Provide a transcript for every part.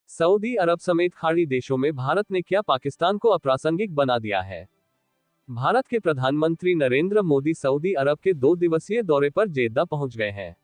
Saudi अरब समेत खाड़ी देशों में भारत ने क्या पाकिस्तान को अप्रासंगिक बना दिया है। भारत के प्रधानमंत्री नरेंद्र मोदी सऊदी अरब के 2 दिवसीय दौरे पर जेद्दा पहुंच गए हैं।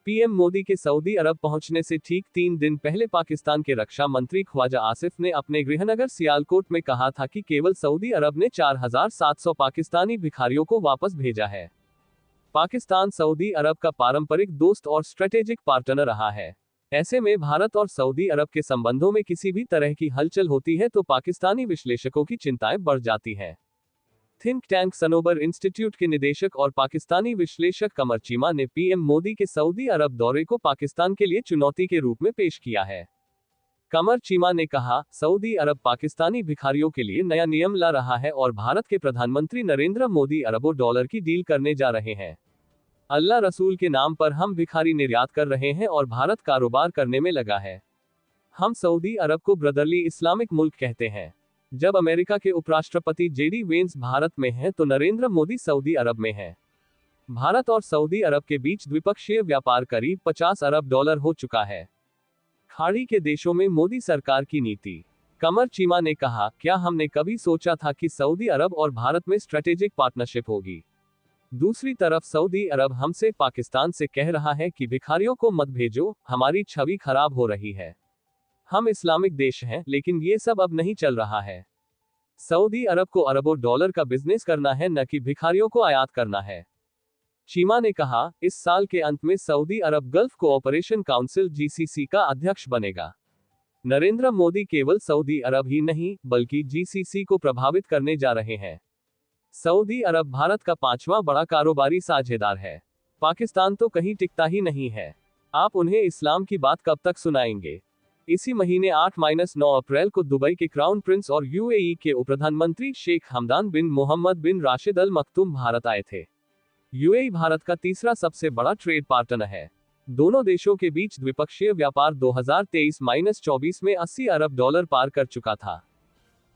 पीएम मोदी के सऊदी अरब पहुंचने से ठीक 3 दिन पहले पाकिस्तान के रक्षा मंत्री ख्वाजा आसिफ ने अपने गृहनगर सियालकोट में कहा था कि केवल सऊदी अरब ने 4700 पाकिस्तानी भिखारियों को वापस भेजा है। पाकिस्तान सऊदी अरब का पारंपरिक दोस्त और स्ट्रेटेजिक पार्टनर रहा है। ऐसे में भारत और सऊदी अरब के संबंधों में किसी भी तरह की हलचल होती है तो पाकिस्तानी विश्लेषकों की चिंताएं बढ़ जाती हैं। थिंक टैंक सनोबर इंस्टीट्यूट के निदेशक और पाकिस्तानी विश्लेषक कमर चीमा ने पीएम मोदी के सऊदी अरब दौरे को पाकिस्तान के लिए चुनौती के रूप में पेश किया है। कमर चीमा ने कहा, सऊदी अरब पाकिस्तानी भिखारियों के लिए नया नियम ला रहा है और भारत के प्रधानमंत्री नरेंद्र मोदी अरबों डॉलर की डील करने जा रहे हैं। अल्लाह रसूल के नाम पर हम भिखारी निर्यात कर रहे हैं और भारत कारोबार करने में लगा है। हम सऊदी अरब को ब्रदरली इस्लामिक मुल्क कहते हैं। जब अमेरिका के उपराष्ट्रपति जेडी वेंस भारत में हैं तो नरेंद्र मोदी सऊदी अरब में हैं। भारत और सऊदी अरब के बीच द्विपक्षीय व्यापार करीब 50 अरब डॉलर हो चुका है। खाड़ी के देशों में मोदी सरकार की नीति। कमर चीमा ने कहा, क्या हमने कभी सोचा था कि सऊदी अरब और भारत में स्ट्रेटेजिक पार्टनरशिप होगी। दूसरी तरफ सऊदी अरब हमसे पाकिस्तान से कह रहा है कि भिखारियों को मत भेजो, हमारी छवि खराब हो रही है। हम इस्लामिक देश हैं, लेकिन ये सब अब नहीं चल रहा है। सऊदी अरब को अरबों डॉलर का बिजनेस करना है, न कि भिखारियों को आयात करना है। चीमा ने कहा, इस साल के अंत में सऊदी अरब गल्फ कोऑपरेशन काउंसिल जीसीसी का अध्यक्ष बनेगा। नरेंद्र मोदी केवल सऊदी अरब ही नहीं, बल्कि जीसीसी को प्रभावित करने जा रहे हैं। सऊदी अरब भारत का 5वां बड़ा कारोबारी साझेदार है। पाकिस्तान तो कहीं टिकता ही नहीं है। आप उन्हें इस्लाम की बात कब तक सुनाएंगे। इसी महीने 8-9 अप्रैल को दुबई के क्राउन प्रिंस और यूएई के उपप्रधानमंत्री शेख हमदान बिन मोहम्मद बिन राशिद अल मखतूम भारत आए थे। यूएई भारत का तीसरा सबसे बड़ा ट्रेड पार्टनर है। दोनों देशों के बीच द्विपक्षीय व्यापार 2023-24 में 80 अरब डॉलर पार कर चुका था।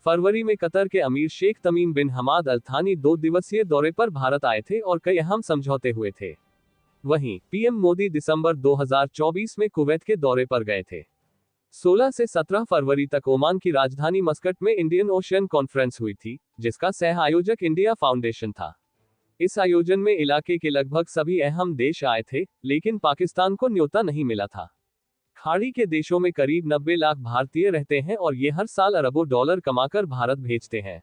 फरवरी में कतर के अमीर शेख तमीम बिन हमाद अल थानी 2 दिवसीय दौरे पर भारत आए थे और कई अहम समझौते हुए थे। वहीं पीएम मोदी दिसंबर 2024 में कुवैत के दौरे पर गए थे। 16 से 17 फरवरी तक ओमान की राजधानी मस्कट में इंडियन ओशियन कॉन्फ्रेंस हुई थी, जिसका सह आयोजक इंडिया फाउंडेशन था। इस आयोजन में इलाके के लगभग सभी अहम देश आए थे, लेकिन पाकिस्तान को न्योता नहीं मिला था। खाड़ी के देशों में करीब 90 लाख भारतीय रहते हैं और ये हर साल अरबों डॉलर कमाकर भारत भेजते हैं।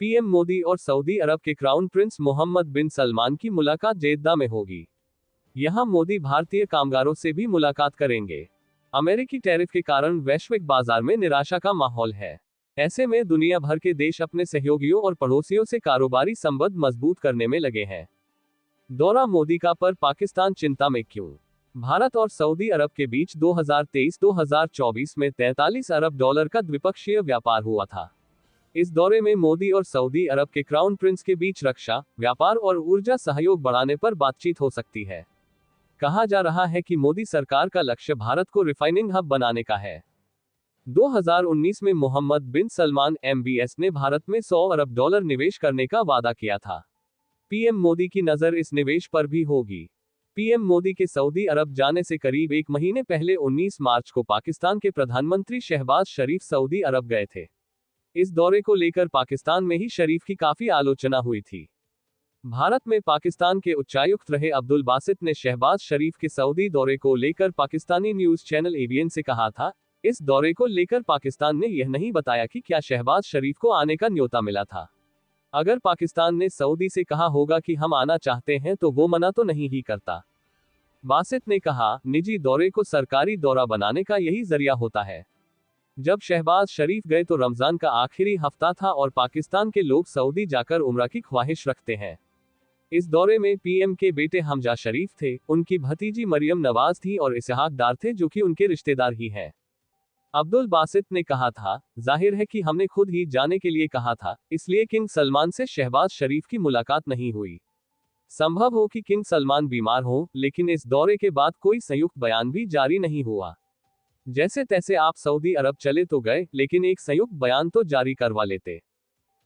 पीएम मोदी और सऊदी अरब के क्राउन प्रिंस मोहम्मद बिन सलमान की मुलाकात जेद्दा में होगी। यहां मोदी भारतीय कामगारों से भी मुलाकात करेंगे। अमेरिकी टैरिफ के कारण वैश्विक बाजार में निराशा का माहौल है। ऐसे में दुनिया भर के देश अपने सहयोगियों और पड़ोसियों से कारोबारी संबंध मजबूत करने में लगे हैं। दौरा मोदी का पर पाकिस्तान चिंता में क्यों। भारत और सऊदी अरब के बीच 2023-2024 में 43 अरब डॉलर का द्विपक्षीय व्यापार हुआ था। इस दौरे में मोदी और सऊदी अरब के क्राउन प्रिंस के बीच रक्षा, व्यापार और ऊर्जा सहयोग बढ़ाने पर बातचीत हो सकती है। कहा जा रहा है कि मोदी सरकार का लक्ष्य भारत को रिफाइनिंग हब बनाने का है। 2019 में मोहम्मद बिन सलमान एमबीएस ने भारत में 100 अरब डॉलर निवेश करने का वादा किया था। पीएम मोदी की नजर इस निवेश पर भी होगी। पीएम मोदी के सऊदी अरब जाने से करीब 1 महीने पहले 19 मार्च को पाकिस्तान के प्रधानमंत्री शहबाज शरीफ सऊदी अरब गए थे। इस दौरे को लेकर पाकिस्तान में ही शरीफ की काफी आलोचना हुई थी। भारत में पाकिस्तान के उच्चायुक्त रहे अब्दुल बासित ने शहबाज शरीफ के सऊदी दौरे को लेकर पाकिस्तानी न्यूज चैनल एबीएन से कहा था, इस दौरे को लेकर पाकिस्तान ने यह नहीं बताया कि क्या शहबाज शरीफ को आने का न्योता मिला था। अगर पाकिस्तान ने सऊदी से कहा होगा कि हम आना चाहते हैं तो वो मना तो नहीं ही करता। बासित ने कहा, निजी दौरे को सरकारी दौरा बनाने का यही जरिया होता है। जब शहबाज शरीफ गए तो रमजान का आखिरी हफ्ता था और पाकिस्तान के लोग सऊदी जाकर उम्रा की ख्वाहिश रखते हैं। इस दौरे में पीएम के बेटे हमजा शरीफ थे, उनकी भतीजी मरियम नवाज थी और इसहाक डार थे जो कि उनके रिश्तेदार ही हैं। अब्दुल बासित ने कहा था, जाहिर है कि हमने खुद ही जाने के लिए कहा था, इसलिए किंग सलमान से शहबाज शरीफ की मुलाकात नहीं हुई। संभव हो कि किंग सलमान बीमार हो, लेकिन इस दौरे के बाद कोई संयुक्त बयान भी जारी नहीं हुआ। जैसे तैसे आप सऊदी अरब चले तो गए, लेकिन एक संयुक्त बयान तो जारी करवा लेते।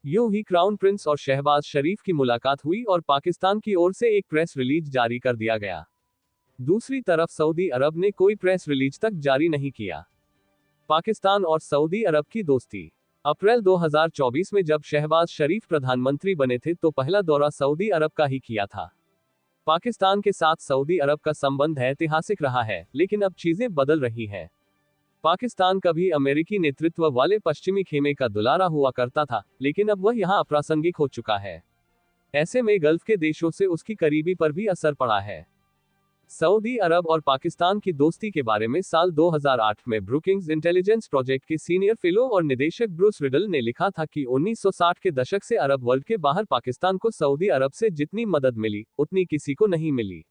यूं ही क्राउन प्रिंस और शहबाज शरीफ की मुलाकात हुई और पाकिस्तान की ओर से एक प्रेस रिलीज जारी कर दिया गया। दूसरी तरफ सऊदी अरब ने कोई प्रेस रिलीज तक जारी नहीं किया। पाकिस्तान और सऊदी अरब की दोस्ती। अप्रैल 2024 में जब शहबाज शरीफ प्रधानमंत्री बने थे तो पहला दौरा सऊदी अरब का ही किया था। पाकिस्तान के साथ सऊदी अरब का संबंध ऐतिहासिक रहा है, लेकिन अब चीजें बदल रही हैं। पाकिस्तान कभी अमेरिकी नेतृत्व वाले पश्चिमी खेमे का दुलारा हुआ करता था, लेकिन अब वह यहां अप्रासंगिक हो चुका है। ऐसे में गल्फ के देशों से उसकी करीबी पर भी असर पड़ा है। सऊदी अरब और पाकिस्तान की दोस्ती के बारे में साल 2008 में ब्रुकिंग्स इंटेलिजेंस प्रोजेक्ट के सीनियर फेलो और निदेशक ब्रूस रिडल ने लिखा था कि 1960 के दशक से अरब वर्ल्ड के बाहर पाकिस्तान को सऊदी अरब से जितनी मदद मिली, उतनी किसी को नहीं मिली।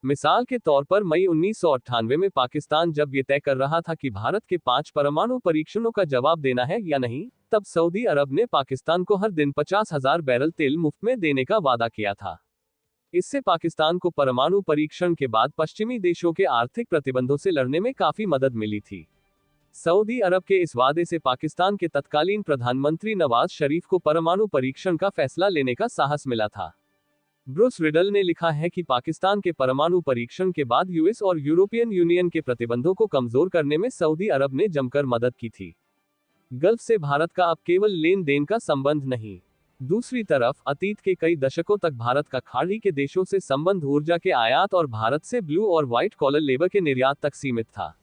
मिसाल के तौर पर मई 1998 में पाकिस्तान जब ये तय कर रहा था कि भारत के 5 परमाणु परीक्षणों का जवाब देना है या नहीं, तब सऊदी अरब ने पाकिस्तान को हर दिन 50,000 बैरल तेल मुफ्त में देने का वादा किया था। इससे पाकिस्तान को परमाणु परीक्षण के बाद पश्चिमी देशों के आर्थिक प्रतिबंधों से लड़ने में काफी मदद मिली थी। सऊदी अरब के इस वादे से पाकिस्तान के तत्कालीन प्रधानमंत्री नवाज शरीफ को परमाणु परीक्षण का फैसला लेने का साहस मिला था। ब्रूस रिडल ने लिखा है कि पाकिस्तान के परमाणु परीक्षण के बाद यूएस और यूरोपियन यूनियन के प्रतिबंधों को कमजोर करने में सऊदी अरब ने जमकर मदद की थी। गल्फ से भारत का अब केवल लेन देन का संबंध नहीं, दूसरी तरफ अतीत के कई दशकों तक भारत का खाड़ी के देशों से संबंध ऊर्जा के आयात और भारत से ब्लू और व्हाइट कॉलर लेबर के निर्यात तक सीमित था।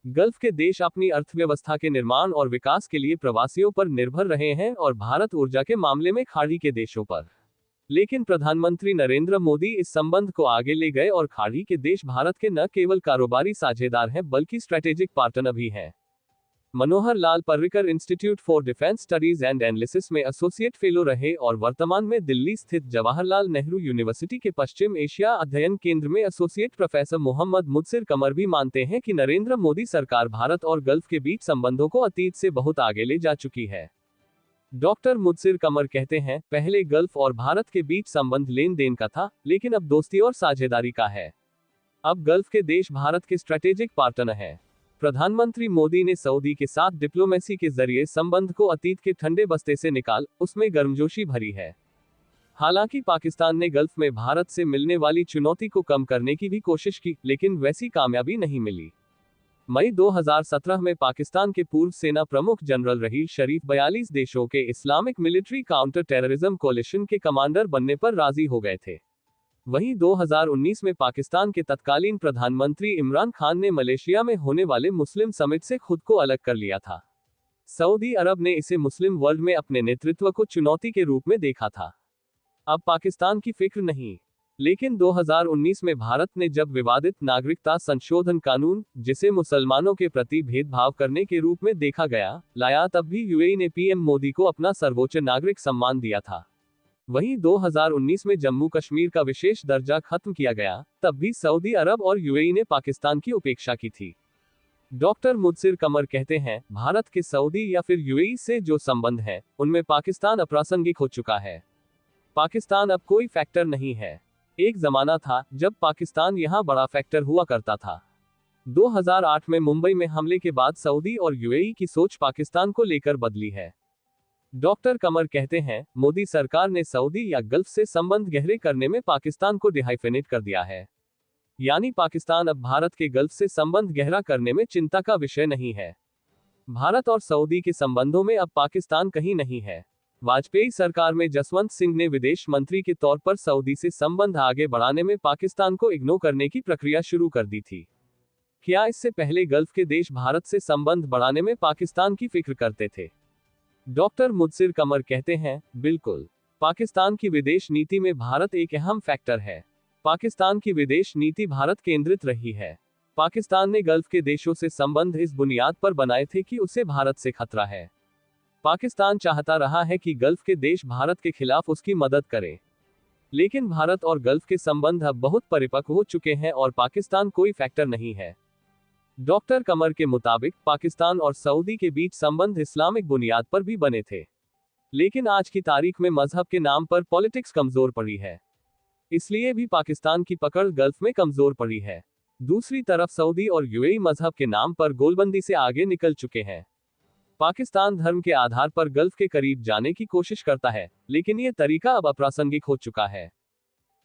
गल्फ के देश अपनी अर्थव्यवस्था के निर्माण और विकास के लिए प्रवासियों पर निर्भर रहे हैं और भारत ऊर्जा के मामले में खाड़ी के देशों पर। लेकिन प्रधानमंत्री नरेंद्र मोदी इस संबंध को आगे ले गए और खाड़ी के देश भारत के न केवल कारोबारी साझेदार हैं बल्कि स्ट्रेटेजिक पार्टनर भी हैं। Manohar Lal Parrikar institute for defence studies and analysis में एसोसिएट फेलो रहे और वर्तमान में दिल्ली स्थित जवाहरलाल नेहरू यूनिवर्सिटी के पश्चिम एशिया अध्ययन केंद्र में एसोसिएट प्रोफेसर मोहम्मद मुदसिर कमर भी मानते हैं कि नरेंद्र मोदी सरकार भारत और गल्फ के बीच संबंधों को अतीत से बहुत आगे ले जा चुकी है। डॉक्टर मुदसिर कमर कहते हैं, पहले गल्फ और भारत के बीच संबंध लेन देन का था, लेकिन अब दोस्ती और साझेदारी का है। अब गल्फ के देश भारत के स्ट्रेटेजिक पार्टनर हैं। प्रधानमंत्री मोदी ने सऊदी के साथ डिप्लोमेसी के जरिए संबंध को अतीत के ठंडे बस्ते से निकाल उसमें गर्मजोशी भरी है। हालांकि पाकिस्तान ने गल्फ में भारत से मिलने वाली चुनौती को कम करने की भी कोशिश की, लेकिन वैसी कामयाबी नहीं मिली। मई 2017 में पाकिस्तान के पूर्व सेना प्रमुख जनरल रहील शरीफ 42 देशों के Islamic military counter terrorism coalition के कमांडर बनने पर राजी हो गए थे। वहीं 2019 में पाकिस्तान के तत्कालीन प्रधानमंत्री इमरान खान ने मलेशिया में होने वाले मुस्लिम समिट से खुद को अलग कर लिया था। सऊदी अरब ने इसे मुस्लिम वर्ल्ड में अपने नेतृत्व को चुनौती के रूप में देखा था। अब पाकिस्तान की फिक्र नहीं, लेकिन 2019 में भारत ने जब विवादित नागरिकता संशोधन कानून, जिसे मुसलमानों के प्रति भेदभाव करने के रूप में देखा गया, लाया, तब भी यूएई ने पीएम मोदी को अपना सर्वोच्च नागरिक सम्मान दिया था। वहीं 2019 में जम्मू कश्मीर का विशेष दर्जा खत्म किया गया, तब भी सऊदी अरब और यूएई ने पाकिस्तान की उपेक्षा की थी। डॉक्टर मुदसिर कमर कहते हैं, भारत के सऊदी या फिर यूएई से जो संबंध है, उनमें पाकिस्तान अप्रासंगिक हो चुका है। पाकिस्तान अब कोई फैक्टर नहीं है। एक जमाना था जब पाकिस्तान यहां बड़ा फैक्टर हुआ करता था। 2008 में मुंबई में हमले के बाद सऊदी और यूएई की सोच पाकिस्तान को लेकर बदली है। डॉक्टर कमर कहते हैं, मोदी सरकार ने सऊदी या गल्फ से संबंध गहरे करने में पाकिस्तान को डिहाइफेनेट कर दिया है। यानी पाकिस्तान अब भारत के गल्फ से संबंध गहरा करने में चिंता का विषय नहीं है। भारत और सऊदी के संबंधों में अब पाकिस्तान कहीं नहीं है। वाजपेयी सरकार में जसवंत सिंह ने विदेश मंत्री के तौर पर सऊदी से संबंध आगे बढ़ाने में पाकिस्तान को इग्नोर करने की प्रक्रिया शुरू कर दी थी। क्या इससे पहले गल्फ के देश भारत से संबंध बढ़ाने में पाकिस्तान की फिक्र करते थे? डॉक्टर मुदसिर कमर कहते हैं, बिल्कुल। पाकिस्तान की विदेश नीति में भारत एक अहम फैक्टर है। पाकिस्तान की विदेश नीति भारत केंद्रित रही है। पाकिस्तान ने गल्फ के देशों से संबंध इस बुनियाद पर बनाए थे कि उसे भारत से खतरा है। पाकिस्तान चाहता रहा है कि गल्फ के देश भारत के खिलाफ उसकी मदद करें। लेकिन भारत और गल्फ के संबंध अब बहुत परिपक्व हो चुके हैं और पाकिस्तान कोई फैक्टर नहीं है। डॉक्टर कमर के मुताबिक पाकिस्तान और सऊदी के बीच संबंध इस्लामिक बुनियाद पर भी बने थे, लेकिन आज की तारीख में मजहब के नाम पर पॉलिटिक्स कमजोर पड़ी है। इसलिए भी पाकिस्तान की पकड़ गल्फ में कमजोर पड़ी है। दूसरी तरफ सऊदी और यूएई मजहब के नाम पर गोलबंदी से आगे निकल चुके हैं। पाकिस्तान धर्म के आधार पर गल्फ के करीब जाने की कोशिश करता है, लेकिन ये तरीका अब अप्रासंगिक हो चुका है।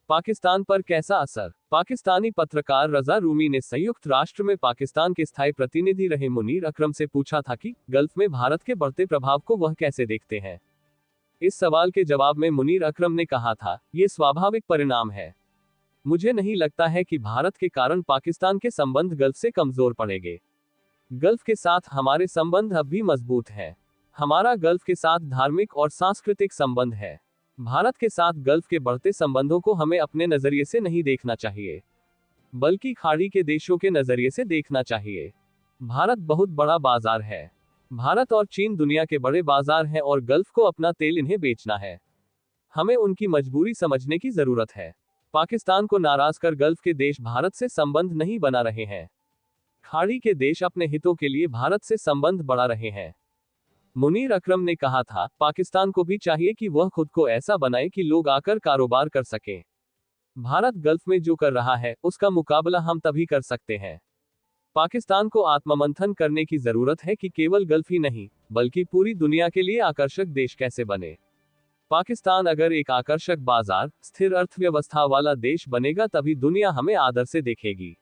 पाकिस्तान पर कैसा असर? पाकिस्तानी पत्रकार रजा रूमी ने संयुक्त राष्ट्र में पाकिस्तान के स्थायी प्रतिनिधि रहे मुनीर अकरम से पूछा था कि गल्फ में भारत के बढ़ते प्रभाव को वह कैसे देखते हैं। इस सवाल के जवाब में मुनीर अकरम ने कहा था, ये स्वाभाविक परिणाम है। मुझे नहीं लगता है कि भारत के कारण पाकिस्तान के संबंध गल्फ से कमजोर पड़ेंगे। गल्फ के साथ हमारे संबंध अब भी मजबूत हैं। हमारा गल्फ के साथ धार्मिक और सांस्कृतिक संबंध है। भारत के साथ गल्फ के बढ़ते संबंधों को हमें अपने नजरिए से नहीं देखना चाहिए, बल्कि खाड़ी के देशों के नजरिए से देखना चाहिए। भारत बहुत बड़ा बाजार है। भारत और चीन दुनिया के बड़े बाजार हैं और गल्फ को अपना तेल इन्हें बेचना है। हमें उनकी मजबूरी समझने की जरूरत है। पाकिस्तान को नाराज कर गल्फ के देश भारत से संबंध नहीं बना रहे हैं। खाड़ी के देश अपने हितों के लिए भारत से संबंध बढ़ा रहे हैं। मुनीर अकरम ने कहा था, पाकिस्तान को भी चाहिए कि वह खुद को ऐसा बनाए कि लोग आकर कारोबार कर सकें। भारत गल्फ में जो कर रहा है उसका मुकाबला हम तभी कर सकते हैं। पाकिस्तान को आत्ममंथन करने की जरूरत है कि केवल गल्फ ही नहीं, बल्कि पूरी दुनिया के लिए आकर्षक देश कैसे बने। पाकिस्तान अगर एक आकर्षक बाजार, स्थिर अर्थव्यवस्था वाला देश बनेगा तभी दुनिया हमें आदर से देखेगी।